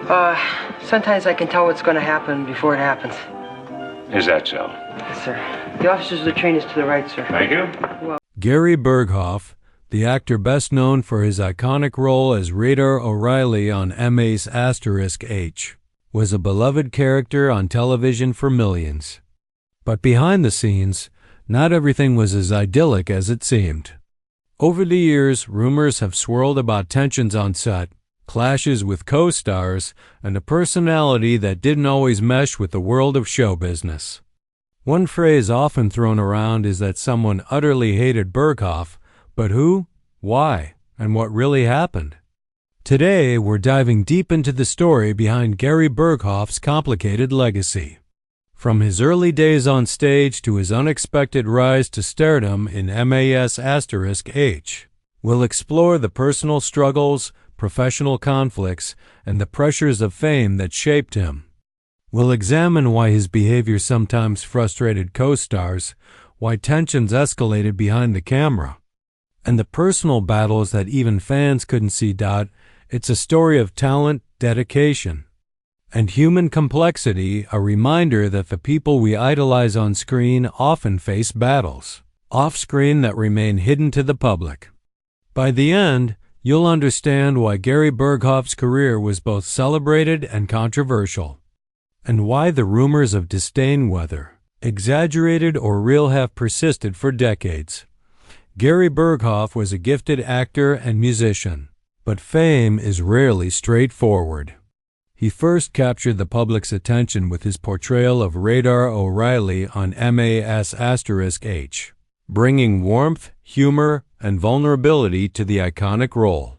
Well, sometimes I can tell what's going to happen before it happens. Is that so? Yes, sir. The officers of the train is to the right, sir. Thank you. Well, Gary Burghoff, the actor best known for his iconic role as Radar O'Reilly on MA's*H, was a beloved character on television for millions. But behind the scenes, not everything was as idyllic as it seemed. Over the years, rumors have swirled about tensions on set, clashes with co-stars, and a personality that didn't always mesh with the world of show business. One phrase often thrown around is that someone utterly hated Burghoff, but who, why, and what really happened? Today, we're diving deep into the story behind Gary Burghoff's complicated legacy. From his early days on stage to his unexpected rise to stardom in MA's*H, we'll explore the personal struggles, professional conflicts, and the pressures of fame that shaped him. We'll examine why his behavior sometimes frustrated co-stars, why tensions escalated behind the camera, and the personal battles that even fans couldn't see. It's a story of talent, dedication, and human complexity, a reminder that the people we idolize on screen often face battles off-screen that remain hidden to the public. By the end, you'll understand why Gary Burghoff's career was both celebrated and controversial, and why the rumors of disdain, whether exaggerated or real, have persisted for decades. Gary Burghoff was a gifted actor and musician, but fame is rarely straightforward. He first captured the public's attention with his portrayal of Radar O'Reilly on MA's*H, bringing warmth, humor, and vulnerability to the iconic role.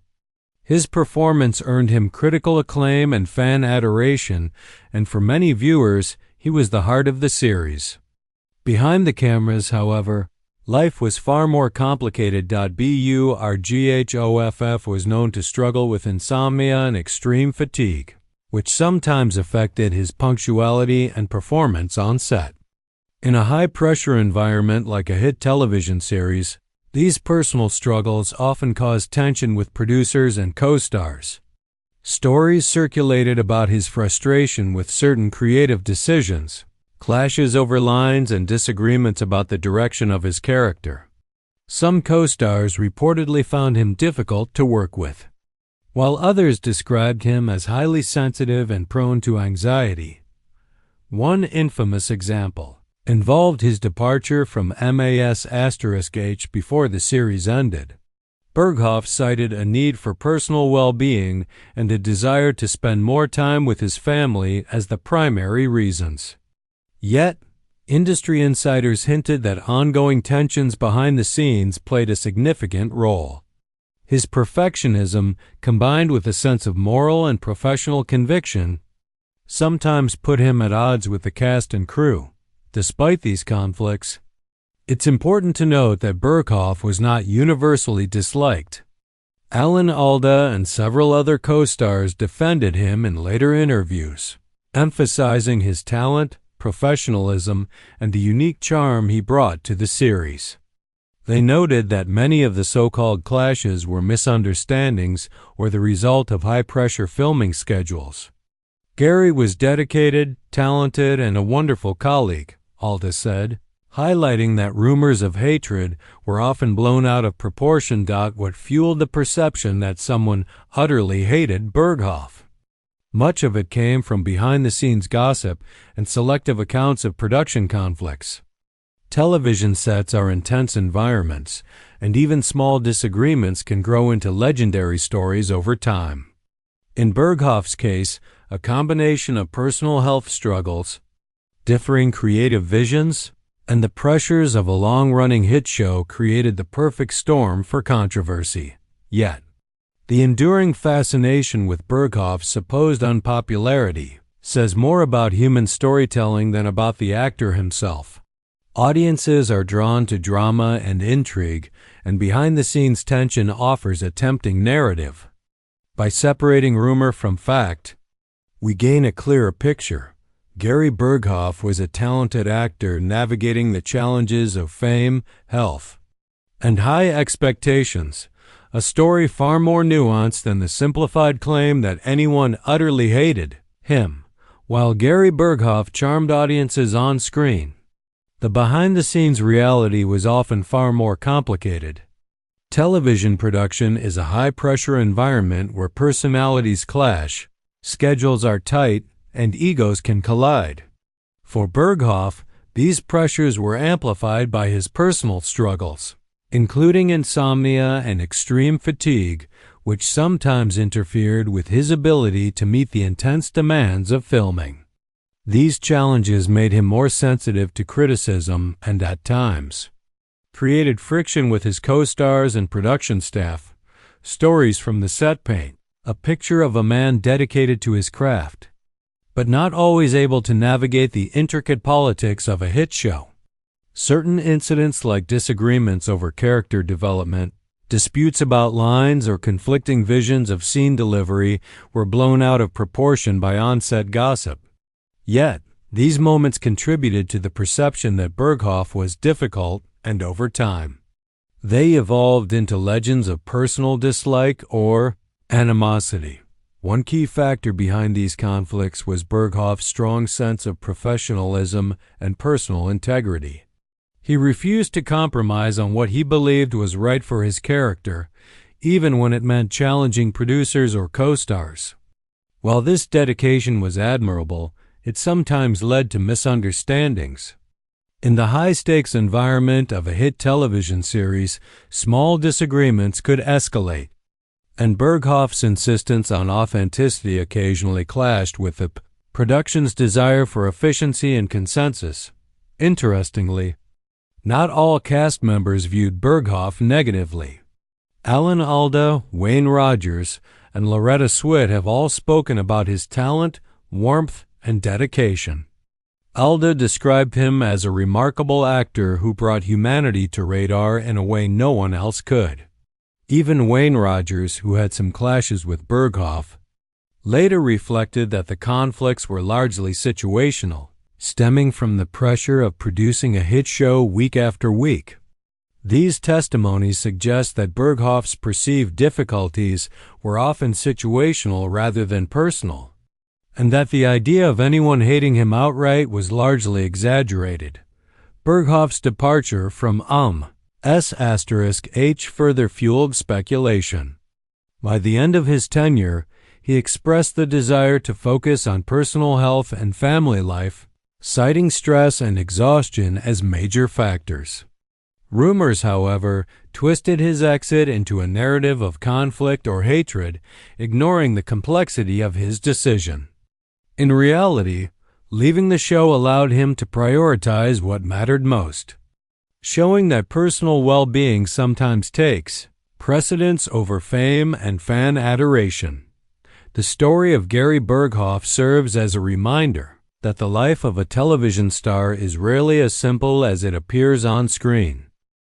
His performance earned him critical acclaim and fan adoration, and for many viewers, he was the heart of the series. Behind the cameras, however, life was far more complicated. Burghoff was known to struggle with insomnia and extreme fatigue, which sometimes affected his punctuality and performance on set. In a high-pressure environment like a hit television series, these personal struggles often caused tension with producers and co-stars. Stories circulated about his frustration with certain creative decisions, clashes over lines, and disagreements about the direction of his character. Some co-stars reportedly found him difficult to work with, while others described him as highly sensitive and prone to anxiety. One infamous example involved his departure from MA's*H before the series ended. Burghoff cited a need for personal well-being and a desire to spend more time with his family as the primary reasons. Yet, industry insiders hinted that ongoing tensions behind the scenes played a significant role. His perfectionism, combined with a sense of moral and professional conviction, sometimes put him at odds with the cast and crew. Despite these conflicts, it's important to note that Burghoff was not universally disliked. Alan Alda and several other co-stars defended him in later interviews, emphasizing his talent, professionalism, and the unique charm he brought to the series. They noted that many of the so-called clashes were misunderstandings or the result of high-pressure filming schedules. Gary was dedicated, talented, and a wonderful colleague, Alda said, highlighting that rumors of hatred were often blown out of proportion. What fueled the perception that someone utterly hated Burghoff? Much of it came from behind-the-scenes gossip and selective accounts of production conflicts. Television sets are intense environments, and even small disagreements can grow into legendary stories over time. In Burghoff's case, a combination of personal health struggles, differing creative visions, and the pressures of a long-running hit show created the perfect storm for controversy. Yet, the enduring fascination with Burghoff's supposed unpopularity says more about human storytelling than about the actor himself. Audiences are drawn to drama and intrigue, and behind-the-scenes tension offers a tempting narrative. By separating rumor from fact, we gain a clearer picture. Gary Burghoff was a talented actor navigating the challenges of fame, health, and high expectations, a story far more nuanced than the simplified claim that anyone utterly hated him. While Gary Burghoff charmed audiences on screen, the behind-the-scenes reality was often far more complicated. Television production is a high-pressure environment where personalities clash, schedules are tight, and egos can collide. For Burghoff, these pressures were amplified by his personal struggles, including insomnia and extreme fatigue, which sometimes interfered with his ability to meet the intense demands of filming. These challenges made him more sensitive to criticism and, at times, created friction with his co-stars and production staff. Stories from the set paint a picture of a man dedicated to his craft, but not always able to navigate the intricate politics of a hit show. Certain incidents like disagreements over character development, disputes about lines, or conflicting visions of scene delivery were blown out of proportion by on-set gossip. Yet, these moments contributed to the perception that Burghoff was difficult, and over time, they evolved into legends of personal dislike or animosity. One key factor behind these conflicts was Burghoff's strong sense of professionalism and personal integrity. He refused to compromise on what he believed was right for his character, even when it meant challenging producers or co-stars. While this dedication was admirable, it sometimes led to misunderstandings. In the high-stakes environment of a hit television series, small disagreements could escalate, and Burghoff's insistence on authenticity occasionally clashed with the production's desire for efficiency and consensus. Interestingly, not all cast members viewed Burghoff negatively. Alan Alda, Wayne Rogers, and Loretta Swit have all spoken about his talent, warmth, and dedication. Alda described him as a remarkable actor who brought humanity to radar in a way no one else could. Even Wayne Rogers, who had some clashes with Burghoff, later reflected that the conflicts were largely situational, stemming from the pressure of producing a hit show week after week. These testimonies suggest that Burghoff's perceived difficulties were often situational rather than personal, and that the idea of anyone hating him outright was largely exaggerated. Burghoff's departure from S*H further fueled speculation. By the end of his tenure, he expressed the desire to focus on personal health and family life, citing stress and exhaustion as major factors. Rumors, however, twisted his exit into a narrative of conflict or hatred, ignoring the complexity of his decision. In reality, leaving the show allowed him to prioritize what mattered most, showing that personal well-being sometimes takes precedence over fame and fan adoration. The story of Gary Burghoff serves as a reminder that the life of a television star is rarely as simple as it appears on screen.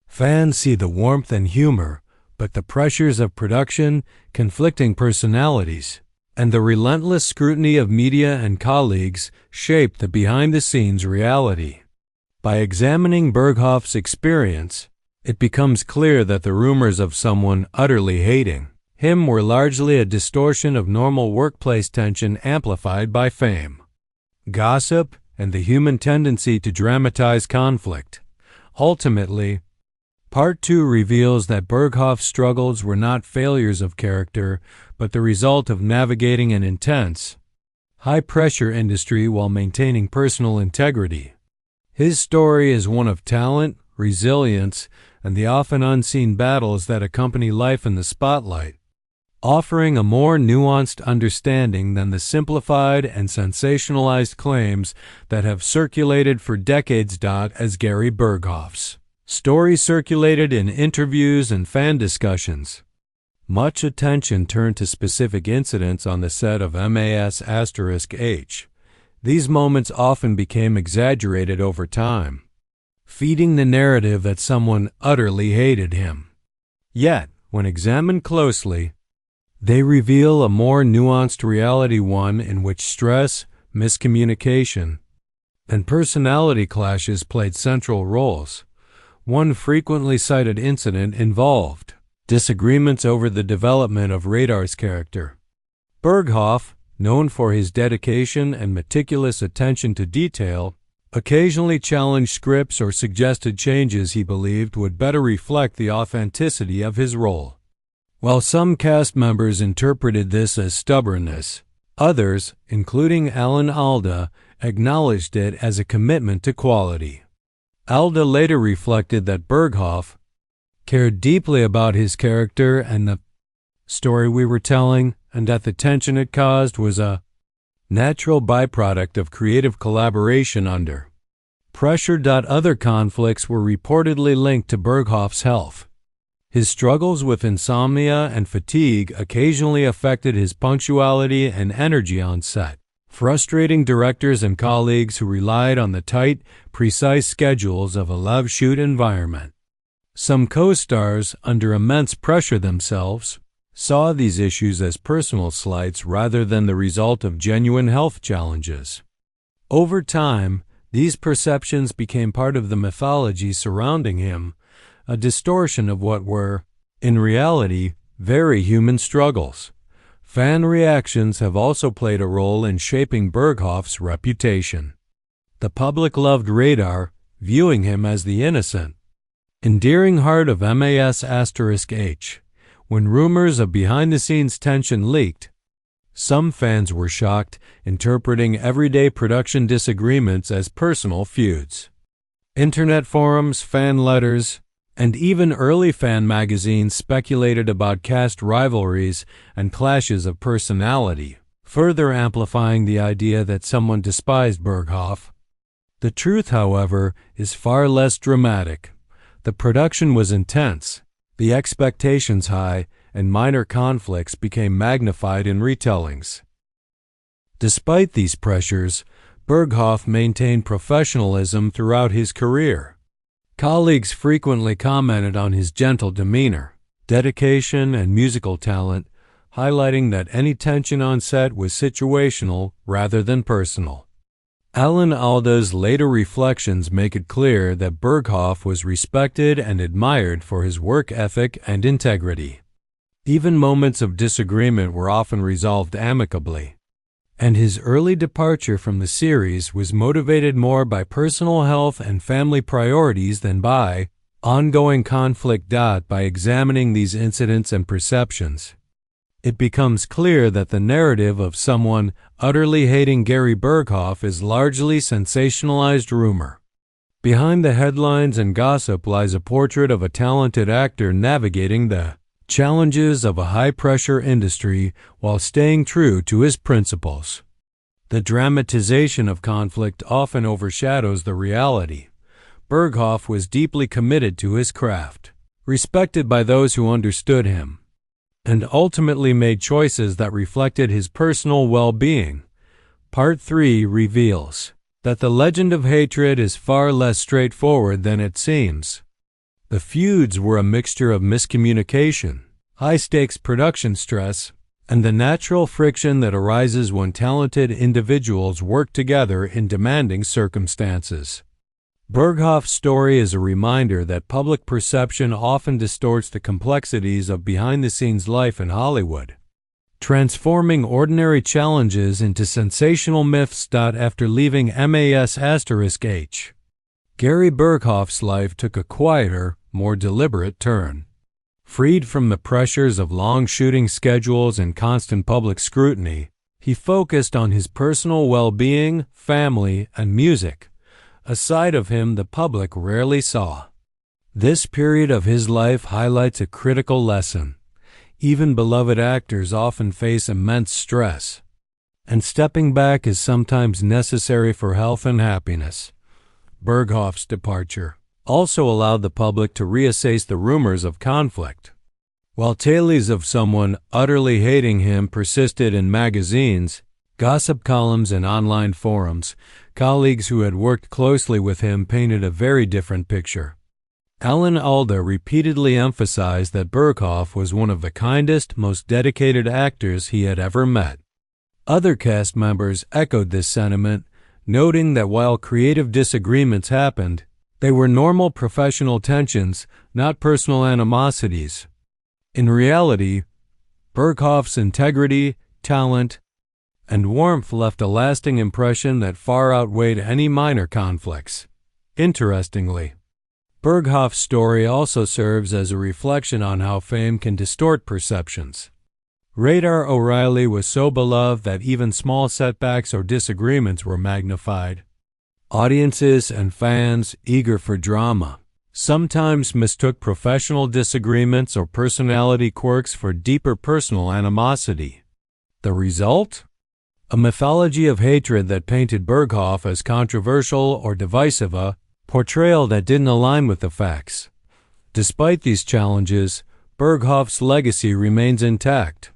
Fans see the warmth and humor, but the pressures of production, conflicting personalities, and the relentless scrutiny of media and colleagues shape the behind-the-scenes reality. By examining Burghoff's experience, it becomes clear that the rumors of someone utterly hating him were largely a distortion of normal workplace tension amplified by fame, gossip, and the human tendency to dramatize conflict. Ultimately, Part 2 reveals that Burghoff's struggles were not failures of character, but the result of navigating an intense, high-pressure industry while maintaining personal integrity. His story is one of talent, resilience, and the often unseen battles that accompany life in the spotlight, offering a more nuanced understanding than the simplified and sensationalized claims that have circulated for decades. As Gary Burghoff's story circulated in interviews and fan discussions, much attention turned to specific incidents on the set of S*H. These moments often became exaggerated over time, feeding the narrative that someone utterly hated him. Yet, when examined closely, they reveal a more nuanced reality, one in which stress, miscommunication, and personality clashes played central roles. One frequently cited incident involved disagreements over the development of Radar's character. Burghoff, known for his dedication and meticulous attention to detail, occasionally challenged scripts or suggested changes he believed would better reflect the authenticity of his role. While some cast members interpreted this as stubbornness, others, including Alan Alda, acknowledged it as a commitment to quality. Alda later reflected that Burghoff cared deeply about his character and the story we were telling, and that the tension it caused was a natural byproduct of creative collaboration under pressure. Other conflicts were reportedly linked to Burghoff's health. His struggles with insomnia and fatigue occasionally affected his punctuality and energy on set, frustrating directors and colleagues who relied on the tight, precise schedules of a live shoot environment. Some co-stars, under immense pressure themselves, saw these issues as personal slights rather than the result of genuine health challenges. Over time, these perceptions became part of the mythology surrounding him, a distortion of what were, in reality, very human struggles. Fan reactions have also played a role in shaping Burghoff's reputation. The public loved Radar, viewing him as the innocent, endearing heart of MAS*H. When rumors of behind-the-scenes tension leaked, some fans were shocked, interpreting everyday production disagreements as personal feuds. Internet forums, fan letters, and even early fan magazines speculated about cast rivalries and clashes of personality, further amplifying the idea that someone despised Burghoff. The truth, however, is far less dramatic. The production was intense, the expectations high, and minor conflicts became magnified in retellings. Despite these pressures, Burghoff maintained professionalism throughout his career. Colleagues frequently commented on his gentle demeanor, dedication, and musical talent, highlighting that any tension on set was situational rather than personal. Alan Alda's later reflections make it clear that Burghoff was respected and admired for his work ethic and integrity. Even moments of disagreement were often resolved amicably, and his early departure from the series was motivated more by personal health and family priorities than by ongoing conflict. By examining these incidents and perceptions, it becomes clear that the narrative of someone utterly hating Gary Burghoff is largely sensationalized rumor. Behind the headlines and gossip lies a portrait of a talented actor navigating the challenges of a high-pressure industry while staying true to his principles. The dramatization of conflict often overshadows the reality. Burghoff was deeply committed to his craft, respected by those who understood him, and ultimately made choices that reflected his personal well-being. Part 3 reveals that the legend of hatred is far less straightforward than it seems. The feuds were a mixture of miscommunication, high-stakes production stress, and the natural friction that arises when talented individuals work together in demanding circumstances. Burghoff's story is a reminder that public perception often distorts the complexities of behind-the-scenes life in Hollywood, transforming ordinary challenges into sensational myths. After leaving MAS*H, Gary Burghoff's life took a quieter, more deliberate turn. Freed from the pressures of long shooting schedules and constant public scrutiny, he focused on his personal well-being, family, and music, a side of him the public rarely saw. This period of his life highlights a critical lesson. Even beloved actors often face immense stress, and stepping back is sometimes necessary for health and happiness. Burghoff's departure also allowed the public to reassess the rumors of conflict. While tales of someone utterly hating him persisted in magazines, gossip columns, and online forums, colleagues who had worked closely with him painted a very different picture. Alan Alda repeatedly emphasized that Burghoff was one of the kindest, most dedicated actors he had ever met. Other cast members echoed this sentiment, noting that while creative disagreements happened, they were normal professional tensions, not personal animosities. In reality, Burghoff's integrity, talent, and warmth left a lasting impression that far outweighed any minor conflicts. Interestingly, Burghoff's story also serves as a reflection on how fame can distort perceptions. Radar O'Reilly was so beloved that even small setbacks or disagreements were magnified. Audiences and fans, eager for drama, sometimes mistook professional disagreements or personality quirks for deeper personal animosity. The result? A mythology of hatred that painted Burghoff as controversial or divisive, a portrayal that didn't align with the facts. Despite these challenges, Burghoff's legacy remains intact.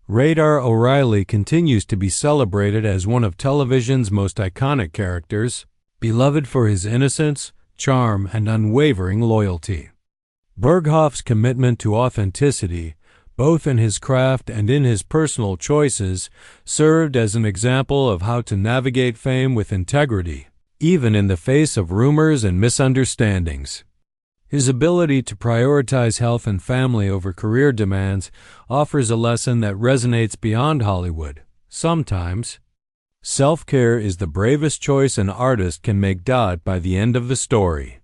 Radar O'Reilly continues to be celebrated as one of television's most iconic characters, beloved for his innocence, charm, and unwavering loyalty. Burghoff's commitment to authenticity, both in his craft and in his personal choices, served as an example of how to navigate fame with integrity, even in the face of rumors and misunderstandings. His ability to prioritize health and family over career demands offers a lesson that resonates beyond Hollywood. Sometimes, self-care is the bravest choice an artist can make. By the end of the story,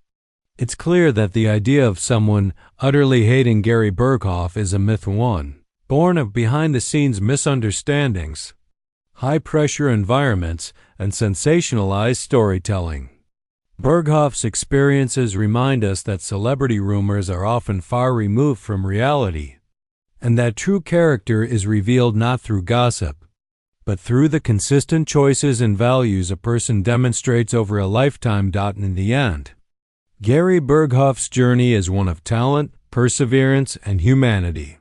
it's clear that the idea of someone utterly hating Gary Burghoff is a myth, one born of behind-the-scenes misunderstandings, high-pressure environments, and sensationalized storytelling. Burghoff's experiences remind us that celebrity rumors are often far removed from reality, and that true character is revealed not through gossip, but through the consistent choices and values a person demonstrates over a lifetime. In the end, Gary Burghoff's journey is one of talent, perseverance, and humanity.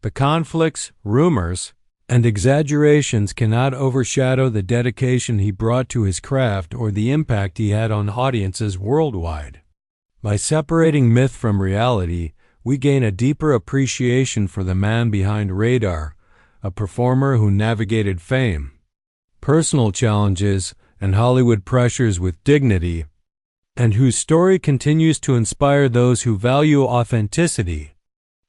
The conflicts, rumors, and exaggerations cannot overshadow the dedication he brought to his craft or the impact he had on audiences worldwide. By separating myth from reality, we gain a deeper appreciation for the man behind Radar, a performer who navigated fame, personal challenges, and Hollywood pressures with dignity, and whose story continues to inspire those who value authenticity,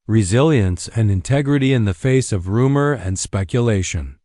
resilience, and integrity in the face of rumor and speculation.